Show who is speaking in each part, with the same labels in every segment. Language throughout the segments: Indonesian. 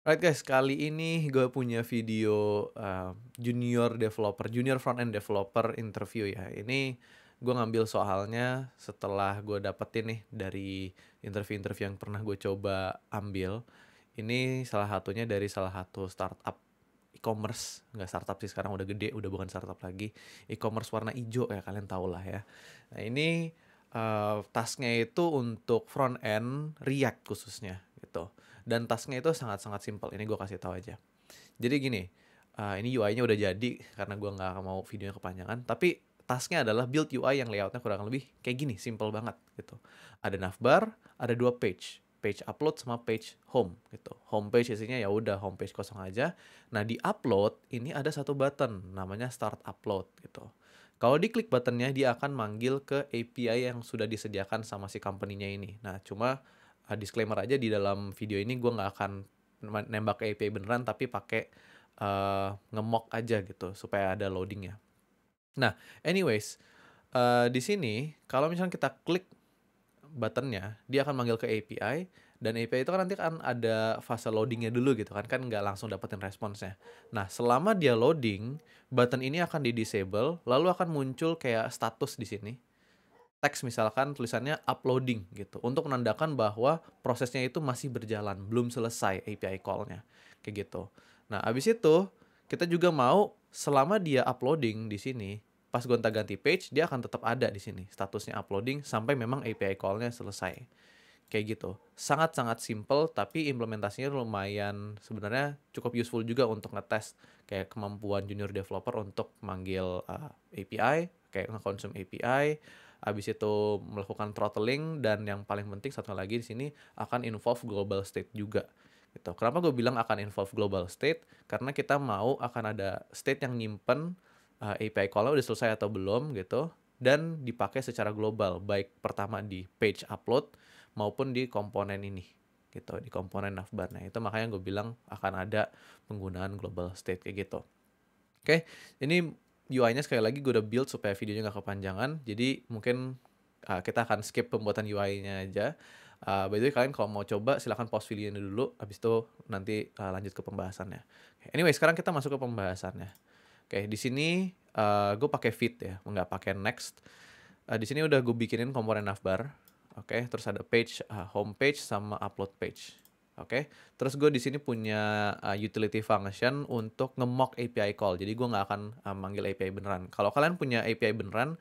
Speaker 1: Alright guys, kali ini gue punya video, junior front end developer interview ya. Ini gue ngambil soalnya setelah gue dapetin nih dari interview-interview yang pernah gue coba ambil. Ini salah satunya dari salah satu startup e-commerce, nggak startup sih sekarang udah gede, udah bukan startup lagi. E-commerce warna hijau ya, kalian tau lah ya. Nah ini, task-nya itu untuk front end React khususnya gitu. Dan task-nya itu sangat-sangat simpel, ini gue kasih tahu aja. Jadi gini, ini UI-nya udah jadi karena gue nggak mau videonya kepanjangan, tapi task-nya adalah build UI yang layout-nya kurang lebih kayak gini, simple banget gitu. Ada navbar, ada 2 page, page upload sama page home gitu. Home page isinya ya udah home page kosong aja. Nah, di upload ini ada satu button namanya start upload gitu. Kalau diklik buttonnya dia akan manggil ke API yang sudah disediakan sama si company-nya ini. Nah, cuma disclaimer aja di dalam video ini gue nggak akan nembak ke API beneran tapi pakai nge-mock aja gitu supaya ada loadingnya. Nah, anyways, di sini kalau misalnya kita klik buttonnya, dia akan manggil ke API dan API itu kan nanti kan ada fase loadingnya dulu gitu kan nggak langsung dapetin responsnya. Nah, selama dia loading, button ini akan di-disable, lalu akan muncul kayak status di sini. Teks misalkan tulisannya uploading gitu untuk menandakan bahwa prosesnya itu masih berjalan, belum selesai API call-nya kayak gitu. Nah, abis itu kita juga mau selama dia uploading di sini, pas gonta-ganti page dia akan tetap ada di sini statusnya uploading sampai memang API call-nya selesai. Kayak gitu. Sangat-sangat simple tapi implementasinya lumayan sebenarnya cukup useful juga untuk ngetes kayak kemampuan junior developer untuk manggil API, kayak ngekonsum API, habis itu melakukan throttling dan yang paling penting satu lagi di sini akan involve global state juga gitu. Kenapa gue bilang akan involve global state? Karena kita mau akan ada state yang nyimpen API call-nya udah selesai atau belum gitu dan dipakai secara global baik pertama di page upload maupun di komponen ini gitu, di komponen navbar. Nah, itu makanya gue bilang akan ada penggunaan global state kayak gitu. Oke, ini UI-nya sekali lagi gue udah build supaya videonya nggak kepanjangan. Jadi mungkin kita akan skip pembuatan UI-nya aja. By the way, kalian kalau mau coba silahkan pause videonya dulu, habis itu nanti lanjut ke pembahasannya. Anyway, sekarang kita masuk ke pembahasannya. Oke, di sini gue pakai feed ya, nggak pakai next. Di sini udah gue bikinin komponen navbar. Oke, terus ada page, home page sama upload page. Oke, terus gue di sini punya utility function untuk nge-mock API call. Jadi gue nggak akan manggil API beneran. Kalau kalian punya API beneran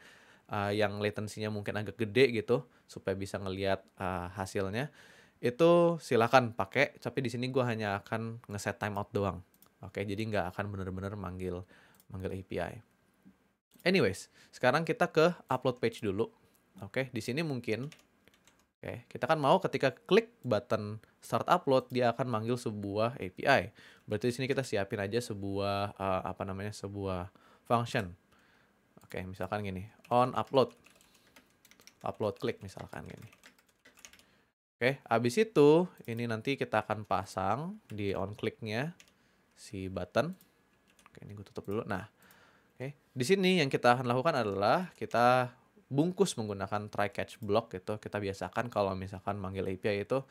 Speaker 1: yang latensinya mungkin agak gede gitu, supaya bisa ngelihat hasilnya, itu silakan pakai. Tapi di sini gue hanya akan ngeset timeout doang. Oke, jadi nggak akan bener-bener manggil API. Anyways, sekarang kita ke upload page dulu. Oke, di sini mungkin kita kan mau ketika klik button start upload dia akan manggil sebuah API. Berarti di sini kita siapin aja sebuah sebuah function. Oke, misalkan gini, on upload. Upload klik misalkan gini. Oke, habis itu ini nanti kita akan pasang di on click-nya si button. Oke, ini gue tutup dulu. Nah, oke, di sini yang kita akan lakukan adalah kita bungkus menggunakan try catch block gitu. Kita biasakan kalau misalkan manggil API itu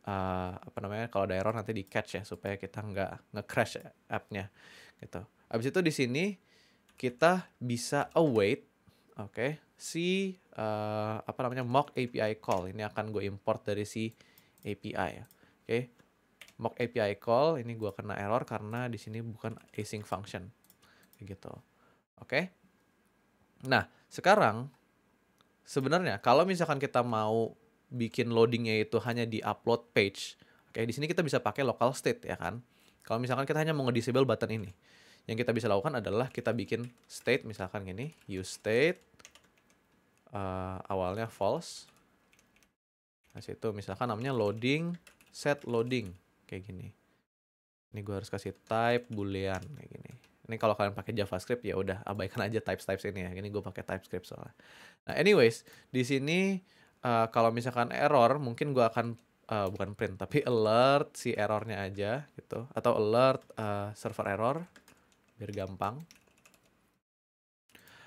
Speaker 1: kalau ada error nanti di catch ya supaya kita nggak nge-crash app-nya gitu. Habis itu di sini kita bisa await si mock API call. Ini akan gue import dari si API ya. Oke. Mock API call ini gue kena error karena di sini bukan async function. Kayak gitu. Oke. Nah, sekarang sebenarnya kalau misalkan kita mau bikin loadingnya itu hanya di upload page, di sini kita bisa pakai local state ya kan. Kalau misalkan kita hanya mau nge-disable button ini, yang kita bisa lakukan adalah kita bikin state misalkan gini, use state awalnya false. Nah, situ misalkan namanya loading, set loading kayak gini. Ini gue harus kasih type boolean kayak gini. Ini kalau kalian pakai JavaScript ya udah abaikan aja types ini ya. Ini gue pakai TypeScript soalnya. Nah, anyways, di sini kalau misalkan error, mungkin gue akan bukan print tapi alert si errornya aja gitu, atau alert server error biar gampang.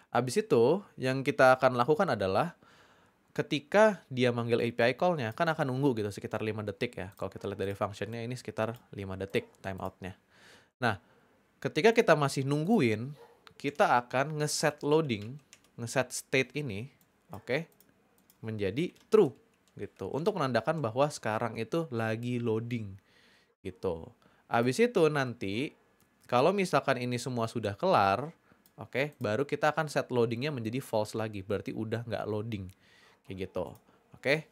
Speaker 1: Habis itu yang kita akan lakukan adalah ketika dia manggil API call-nya kan akan nunggu gitu sekitar 5 detik ya. Kalau kita lihat dari function-nya ini sekitar 5 detik timeout-nya. Nah, ketika kita masih nungguin, kita akan ngeset loading, ngeset state ini, oke, menjadi true gitu. Untuk menandakan bahwa sekarang itu lagi loading gitu. Habis itu nanti kalau misalkan ini semua sudah kelar, oke, baru kita akan set loadingnya menjadi false lagi. Berarti udah nggak loading kayak gitu. Oke.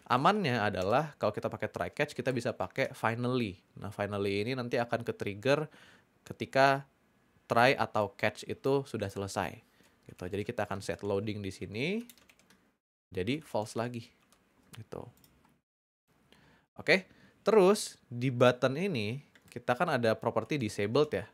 Speaker 1: Amannya adalah kalau kita pakai try catch kita bisa pakai finally. Nah, finally ini nanti akan ke-trigger ketika try atau catch itu sudah selesai. Gitu. Jadi kita akan set loading di sini jadi false lagi. Gitu. Oke. Terus di button ini kita kan ada property disabled ya.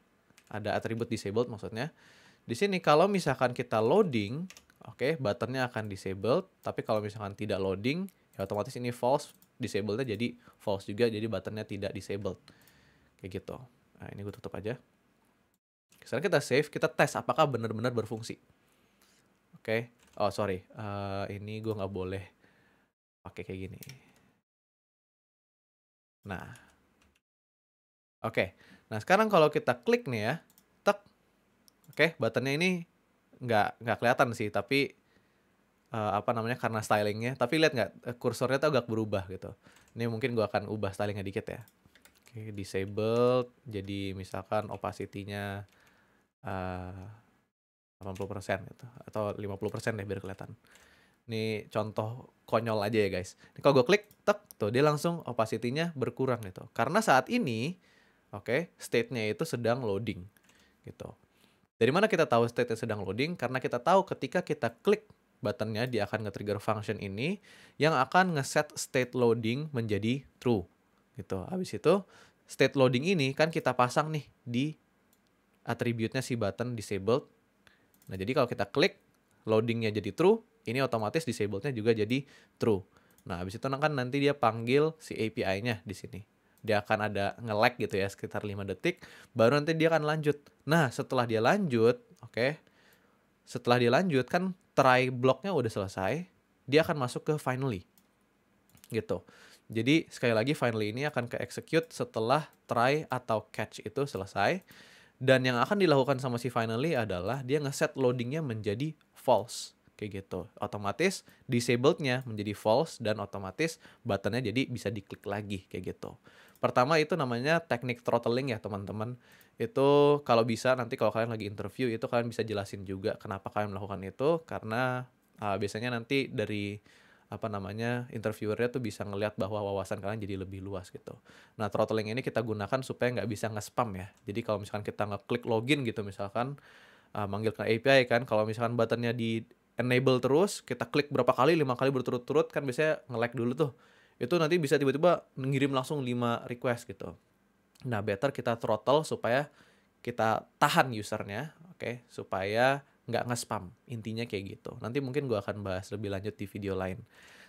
Speaker 1: Ada atribut disabled maksudnya. Di sini kalau misalkan kita loading, oke, buttonnya akan disabled, tapi kalau misalkan tidak loading, ya otomatis ini false, disablednya jadi false juga, jadi buttonnya tidak disabled. Kayak gitu. Nah, ini gue tutup aja. Sekarang kita save, kita tes apakah benar-benar berfungsi. Oke. Oh, sorry. Ini gue nggak boleh pakai kayak gini. Nah. Oke. Nah, sekarang kalau kita klik nih ya, tek. Oke, buttonnya ini nggak kelihatan sih, tapi apa namanya, karena stylingnya. Tapi lihat nggak, kursornya tuh agak berubah gitu. Ini mungkin gue akan ubah stylingnya dikit ya. Oke, disabled, jadi misalkan opacity-nya 80% gitu. Atau 50% deh biar kelihatan. Ini contoh konyol aja ya guys. Ini kalau gue klik, tek, tuh dia langsung opacity-nya berkurang gitu. Karena saat ini, oke, state-nya itu sedang loading gitu. Dari mana kita tahu state-nya sedang loading? Karena kita tahu ketika kita klik buttonnya, dia akan nge-trigger function ini yang akan nge-set state loading menjadi true. Gitu. Habis itu, state loading ini kan kita pasang nih di atributnya si button disabled. Nah, jadi kalau kita klik, loadingnya jadi true, ini otomatis disablednya juga jadi true. Nah, habis itu kan nanti dia panggil si API-nya di sini. Dia akan ada nge-lag gitu ya, sekitar 5 detik, baru nanti dia akan lanjut. Nah, setelah dia lanjut, oke, setelah dia lanjut kan try blocknya udah selesai, dia akan masuk ke finally. Gitu. Jadi, sekali lagi finally ini akan ke-execute setelah try atau catch itu selesai. Dan yang akan dilakukan sama si finally adalah dia ngeset loadingnya menjadi false. Kayak gitu. Otomatis disablednya menjadi false dan otomatis buttonnya jadi bisa diklik lagi kayak gitu. Pertama itu namanya teknik throttling ya teman-teman. Itu kalau bisa nanti kalau kalian lagi interview itu kalian bisa jelasin juga kenapa kalian melakukan itu. Karena biasanya nanti dari apa namanya, interviewernya tuh bisa ngelihat bahwa wawasan kalian jadi lebih luas gitu. Nah, throttling ini kita gunakan supaya nggak bisa nge-spam ya. Jadi kalau misalkan kita ngeklik login gitu misalkan, manggil ke API kan, kalau misalkan buttonnya di enable terus, kita klik berapa kali, 5 kali berturut-turut kan biasanya nge-lag dulu tuh. Itu nanti bisa tiba-tiba ngirim langsung 5 request gitu. Nah, better kita throttle supaya kita tahan usernya, oke, supaya nggak nge-spam. Intinya kayak gitu. Nanti mungkin gue akan bahas lebih lanjut di video lain.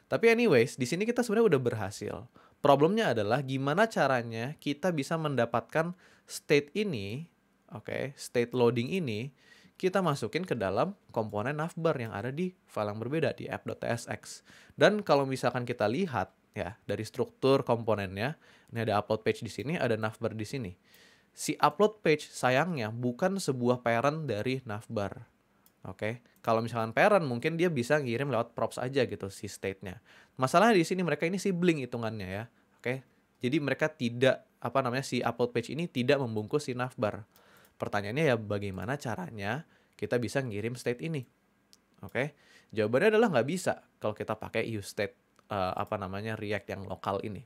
Speaker 1: Tapi anyways, di sini kita sebenarnya udah berhasil. Problemnya adalah gimana caranya kita bisa mendapatkan state ini, oke, state loading ini, kita masukin ke dalam komponen navbar yang ada di file yang berbeda di app.tsx. Dan kalau misalkan kita lihat ya dari struktur komponennya, ini ada upload page di sini, ada navbar di sini. Si upload page sayangnya bukan sebuah parent dari navbar. Oke, kalau misalkan parent mungkin dia bisa ngirim lewat props aja gitu si state-nya. Masalahnya di sini mereka ini sibling hitungannya ya. Oke. Jadi mereka tidak apa namanya si upload page ini tidak membungkus si navbar. Pertanyaannya ya bagaimana caranya kita bisa ngirim state ini? Oke. Jawabannya adalah nggak bisa kalau kita pakai use state apa namanya React yang lokal ini.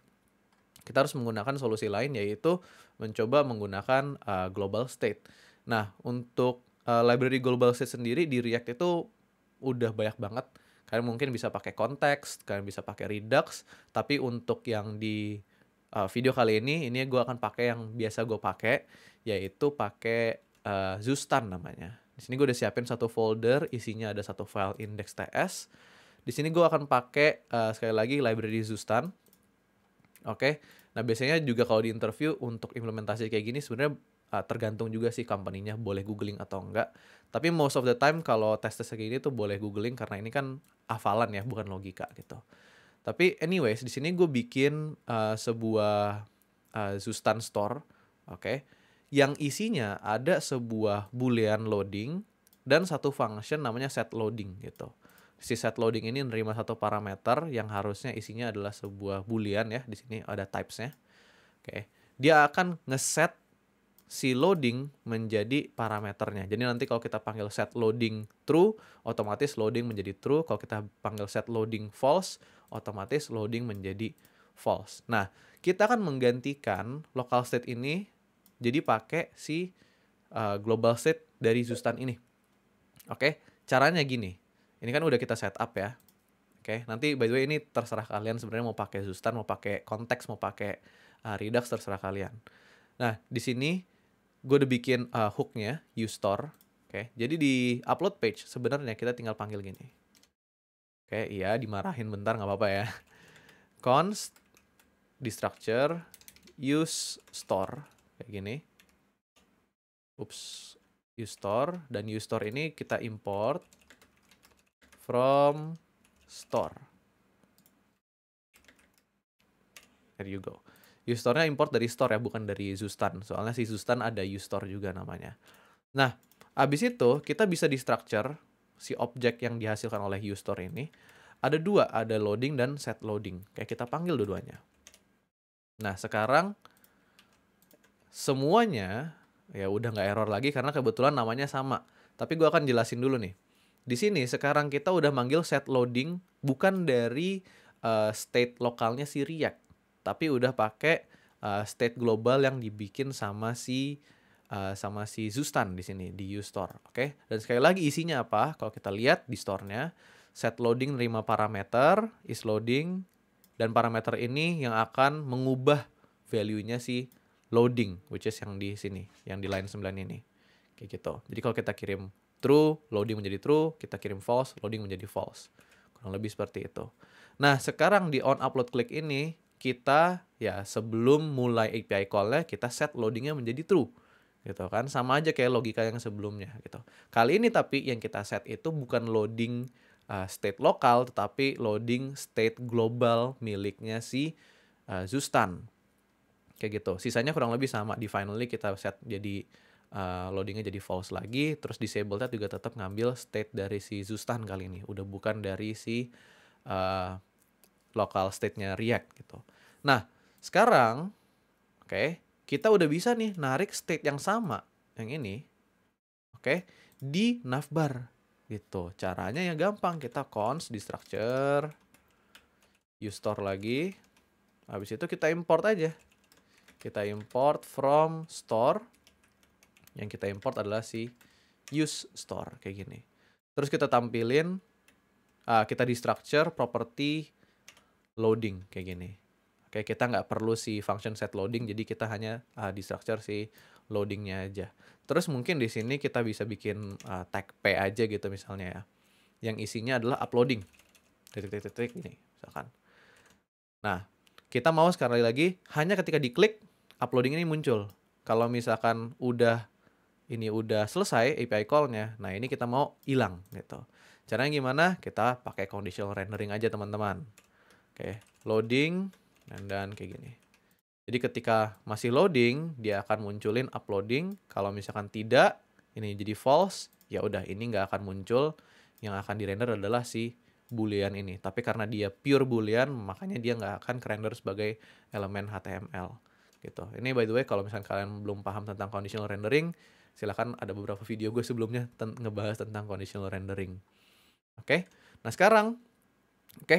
Speaker 1: Kita harus menggunakan solusi lain yaitu mencoba menggunakan global state. Nah, untuk library global state sendiri di React itu udah banyak banget. Kalian mungkin bisa pakai context, kalian bisa pakai Redux, tapi untuk yang di video kali ini gue akan pakai yang biasa gue pakai, yaitu pakai Zustan namanya. Di sini gue udah siapin satu folder, isinya ada satu file index.ts. Di sini gue akan pakai sekali lagi library Zustan. Oke, Nah, biasanya juga kalau di interview untuk implementasi kayak gini sebenarnya tergantung juga sih company-nya boleh googling atau enggak. Tapi most of the time kalau tes-tes kayak gini tuh boleh googling karena ini kan hafalan ya, bukan logika gitu. Tapi anyways, di sini gue bikin sebuah Zustan store, oke, yang isinya ada sebuah boolean loading dan satu function namanya set loading gitu. Si set loading ini nerima satu parameter yang harusnya isinya adalah sebuah boolean ya. Di sini ada types-nya. Oke. Dia akan ngeset si loading menjadi parameternya. Jadi nanti kalau kita panggil set loading true, otomatis loading menjadi true. Kalau kita panggil set loading false, otomatis loading menjadi false. Nah, kita akan menggantikan local state ini jadi pakai si global state dari Zustan ini. Oke, caranya gini. Ini kan udah kita setup ya. Oke, nanti by the way ini terserah kalian sebenarnya mau pakai Zustan, mau pakai konteks, mau pakai Redux, terserah kalian. Nah, di sini gue udah bikin hook-nya, uStore. Oke, jadi di upload page sebenarnya kita tinggal panggil gini. Oke, iya dimarahin bentar nggak apa-apa ya. Const di structure use store kayak gini. Ups, use store, dan use store ini kita import from store. There you go. Use store-nya import dari store ya, bukan dari Zustan. Soalnya si Zustan ada use store juga namanya. Nah, abis itu kita bisa di structure si objek yang dihasilkan oleh use store ini. Ada dua, ada loading dan set loading. Kayak kita panggil dua-duanya. Nah, sekarang semuanya ya udah nggak error lagi karena kebetulan namanya sama. Tapi gue akan jelasin dulu nih. Di sini sekarang kita udah manggil set loading bukan dari state lokalnya si React, tapi udah pakai state global yang dibikin sama si Zustan di sini di uStore, oke? Dan sekali lagi isinya apa? Kalau kita lihat di store-nya, set loading nerima parameter, is loading, dan parameter ini yang akan mengubah value-nya si loading, which is yang di sini, yang di line 9 ini. Kayak gitu. Jadi kalau kita kirim true, loading menjadi true, kita kirim false, loading menjadi false. Kurang lebih seperti itu. Nah, sekarang di on upload click ini, kita ya sebelum mulai API call-nya, kita set loadingnya menjadi true. Gitu kan, sama aja kayak logika yang sebelumnya gitu. Kali ini tapi yang kita set itu bukan loading state lokal, tetapi loading state global miliknya si Zustan. Kayak gitu. Sisanya kurang lebih sama. Di finally kita set jadi loadingnya jadi false lagi. Terus disable-nya juga tetap ngambil state dari si Zustan kali ini. Udah bukan dari si local state-nya React gitu. Nah, sekarang oke, kita udah bisa nih narik state yang sama, yang ini, oke, di navbar gitu. Caranya ya gampang, kita const di structure, uStore lagi, habis itu kita import aja. Kita import from store, yang kita import adalah si useStore, kayak gini. Terus kita tampilin, kita di structure property loading, kayak gini. Oke, kita nggak perlu si function set loading, jadi kita hanya di structure si loadingnya aja. Terus mungkin di sini kita bisa bikin tag p aja gitu misalnya ya, yang isinya adalah uploading, titik-titik ini misalkan. Nah, kita mau sekali lagi hanya ketika diklik uploading ini muncul. Kalau misalkan ini udah selesai API call-nya, nah ini kita mau hilang gitu. Caranya gimana? Kita pakai conditional rendering aja teman-teman. Oke, loading dan kayak gini. Jadi ketika masih loading, dia akan munculin uploading. Kalau misalkan tidak, ini jadi false, ya udah ini nggak akan muncul. Yang akan dirender adalah si boolean ini. Tapi karena dia pure boolean, makanya dia nggak akan render sebagai elemen HTML. Gitu. Ini by the way, kalau misalkan kalian belum paham tentang conditional rendering, silakan ada beberapa video gue sebelumnya ngebahas tentang conditional rendering. Oke, nah sekarang,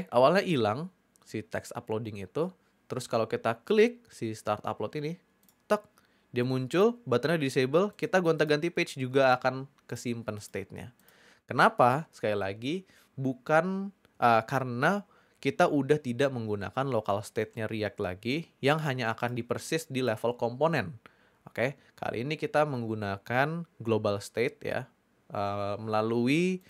Speaker 1: awalnya hilang si text uploading itu. Terus kalau kita klik si start upload ini, tek, dia muncul, buttonnya disable, kita gonta-ganti page juga akan kesimpan state-nya. Kenapa? Sekali lagi, bukan karena kita udah tidak menggunakan local state-nya React lagi, yang hanya akan dipersist di level komponen. Oke, kali ini kita menggunakan global state ya, melalui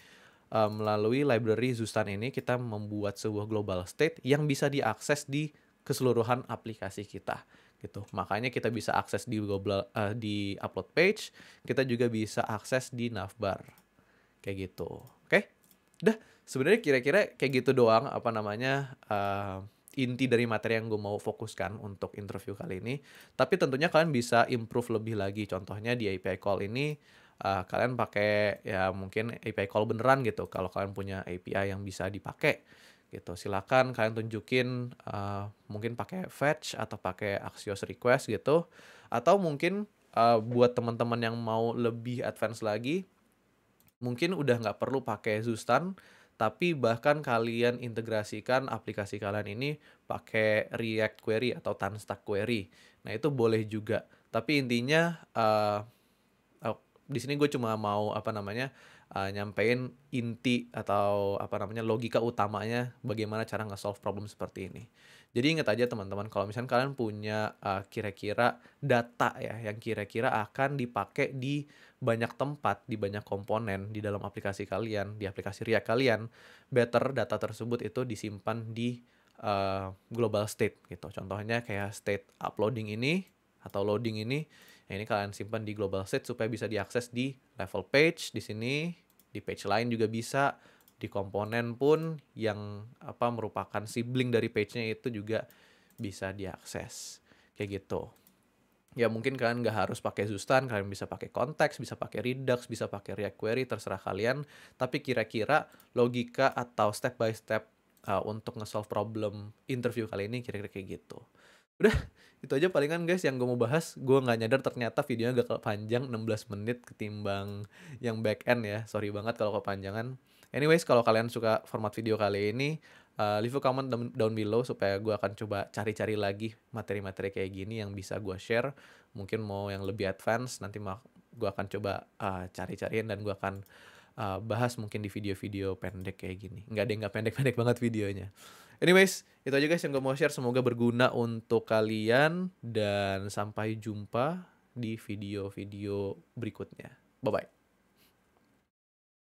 Speaker 1: library Zustan ini kita membuat sebuah global state yang bisa diakses di keseluruhan aplikasi kita gitu. Makanya kita bisa akses di upload page, kita juga bisa akses di navbar kayak gitu. Oke? Udah, sebenarnya kira-kira kayak gitu doang apa namanya inti dari materi yang gue mau fokuskan untuk interview kali ini. Tapi tentunya kalian bisa improve lebih lagi. Contohnya di API call ini kalian pakai ya mungkin API call beneran gitu. Kalau kalian punya API yang bisa dipakai gitu, silakan kalian tunjukin mungkin pakai fetch atau pakai Axios request gitu. Atau mungkin buat teman-teman yang mau lebih advance lagi, mungkin udah nggak perlu pakai Zustan, tapi bahkan kalian integrasikan aplikasi kalian ini pakai React Query atau Tanstack Query. Nah, itu boleh juga. Tapi intinya di sini gue cuma mau nyampein inti atau logika utamanya bagaimana cara nge-solve problem seperti ini. Jadi ingat aja teman-teman, kalau misalnya kalian punya kira-kira data ya yang kira-kira akan dipakai di banyak tempat, di banyak komponen di dalam aplikasi kalian, di aplikasi React kalian, better data tersebut itu disimpan di global state gitu. Contohnya kayak state uploading ini atau loading ini. Nah, ini kalian simpan di global state supaya bisa diakses di level page di sini, di page lain juga bisa, di komponen pun yang merupakan sibling dari page-nya itu juga bisa diakses. Kayak gitu. Ya mungkin kalian nggak harus pakai Zustan, kalian bisa pakai konteks, bisa pakai Redux, bisa pakai React Query, terserah kalian. Tapi kira-kira logika atau step by step untuk nge-solve problem interview kali ini kira-kira kayak gitu. Udah, itu aja palingan guys yang gue mau bahas. Gue nggak nyadar ternyata videonya agak panjang, 16 menit ketimbang yang back end ya. Sorry banget kalau kepanjangan. Anyways, kalau kalian suka format video kali ini, leave a comment down below supaya gue akan coba cari-cari lagi materi-materi kayak gini yang bisa gue share. Mungkin mau yang lebih advance, nanti gue akan coba cari-cariin dan gue akan bahas mungkin di video-video pendek kayak gini. Nggak pendek-pendek banget videonya. Anyways, itu aja guys yang gue mau share. Semoga berguna untuk kalian. Dan sampai jumpa di video-video berikutnya. Bye-bye.